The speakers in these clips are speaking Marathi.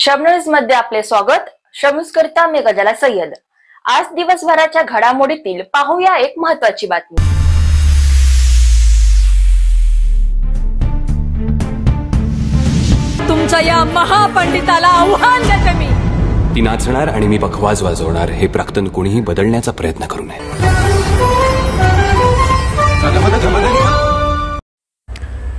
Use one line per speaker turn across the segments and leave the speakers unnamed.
शबनूज मध्ये आपले स्वागत। शबनूज करता मी गजाला सय्यद। आज दिवसभराच्या घडामोडीतील पाहूया एक महत्त्वाची बातमी।
तुमच्या या महापंडिताला आव्हान देते मी।
ती नाचणार आणि मी बखवाज वाजवणार हे प्राक्तन कोणीही बदलण्याचा प्रयत्न करू नये।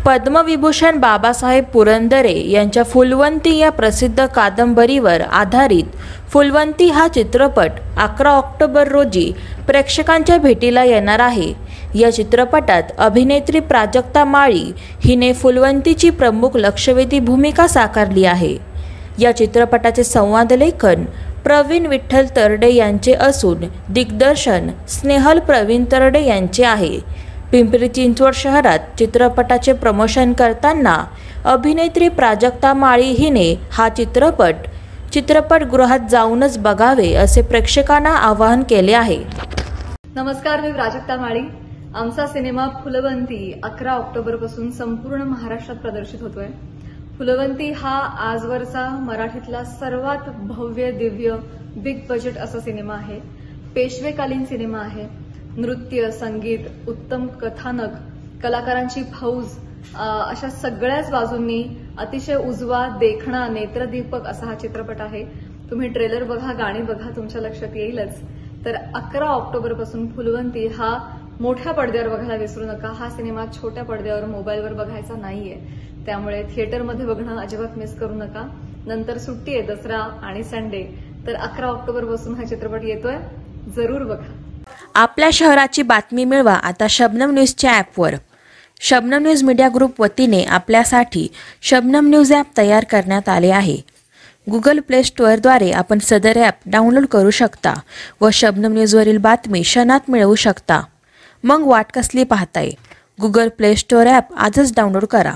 पद्मविभूषण बाबासाहेब पुरंदरे यांच्या फुलवंती या प्रसिद्ध कादंबरीवर आधारित फुलवंती हा चित्रपट 11 ऑक्टोबर रोजी प्रेक्षकांच्या भेटीला येणार आहे। या चित्रपटात अभिनेत्री प्राजक्ता माळी हिने फुलवंतीची प्रमुख लक्षवेधी भूमिका साकारली आहे। या चित्रपटाचे संवादलेखन प्रवीण विठ्ठल तरडे यांचे असून दिग्दर्शन स्नेहल प्रवीण तरडे यांचे आहे। पिंपरी चिंचवड शहरात चित्रपटाचे प्रमोशन करताना अभिनेत्री प्राजक्ता माळी हिने हा चित्रपटगृहात जाऊनच बघावे असे प्रेक्षकांना आवाहन केले आहे।
नमस्कार, मी प्राजक्ता माळी। आमचा सिनेमा फुलवंती 11 ऑक्टोबर पासून संपूर्ण महाराष्ट्रात प्रदर्शित होतोय। फुलवंती हा आजवरचा मराठीतला सर्वात भव्य दिव्य बिग बजेट असा सिनेमा आहे। पेशवेकालीन सिनेमा आहे। नृत्य, संगीत, उत्तम कथानक, कलाकारांची फौज अशा सगळ्याच बाजूंनी अतिशय उजवा, देखणा, नेत्रदीपक असा हा चित्रपट आहे। तुम्ही ट्रेलर बघा, गाणी बघा, तुमच्या लक्षात येईलच। तर 11 ऑक्टोबर पासून फुलवंती हा मोठ्या पडद्यावर बघायला विसरू नका। हा सिनेमा छोट्या पडद्यावर मोबाईलवर बघायचा नाहीये, त्यामुळे थिएटरमध्ये बघणं अजिबात मिस करू नका। नंतर सुट्टी आहे, दसरा आणि संडे, तर 11 ऑक्टोबर पासून हा चित्रपट येतोय, जरूर बघा।
आपल्या शहराची बातमी मिळवा आता शबनम न्यूजच्या ॲपवर। शबनम न्यूज मीडिया ग्रुप वतीने आपल्यासाठी शबनम न्यूज ॲप तयार करण्यात आले आहे। गुगल प्ले स्टोअरद्वारे आपण सदर ॲप डाउनलोड करू शकता व शबनम न्यूजवरील बातमी क्षणात मिळवू शकता। मग वाट कसली पाहताय? गुगल प्ले स्टोअर ॲप आजच डाउनलोड करा।